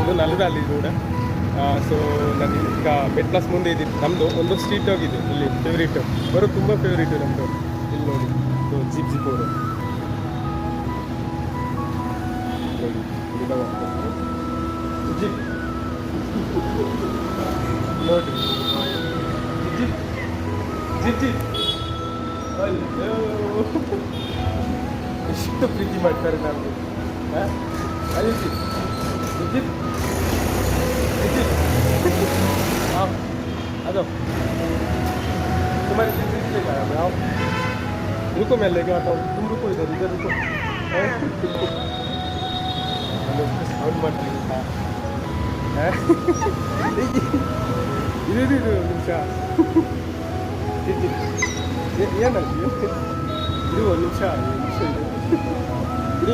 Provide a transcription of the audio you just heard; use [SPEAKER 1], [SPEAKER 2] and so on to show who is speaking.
[SPEAKER 1] ಇದು ನಲ್ಲದಲ್ಲಿ ಕೂಡ. ಸೊ ನಾನು ಈಗ ಮೆಟ್ ಪ್ಲಸ್ ಮುಂದೆ ಇದ್ದೀನಿ. ನಮ್ಮದು ಒಂದು ಸ್ಟ್ರೀಟ್ ಹೋಗಿದೆ ಇಲ್ಲಿ ಫೇವ್ರೇಟು, ಬರೋ ತುಂಬ ಫೇವ್ರೇಟು ನಮ್ಮದು. ಇಲ್ಲಿ ನೋಡಿ ಇದು ಜಿಪ್ ಅವರು ಜಿಪ್ ನೋಡಿ ಜಿಪ್ ಜಿಪ್ ಜಿಪ್ ಅಯ್ಯೋ ಎಷ್ಟು ಪ್ರೀತಿ ಮಾಡ್ತಾರೆ ನಮಗೆ. ಅಲ್ಲಿ ಜಿಪ್ ಜಿಪ್ हाँ आ जाओ, तुम्हारे जिप लेकर आया मैं. आओ रुको, मैं लेके आता हूँ. तुम रुको इधर रुको. साउंड मत ಇದು ನಿಮಿಷ ಏನಲ್ಲ ಇದು ಒಂದು ನಿಮಿಷ ಇದು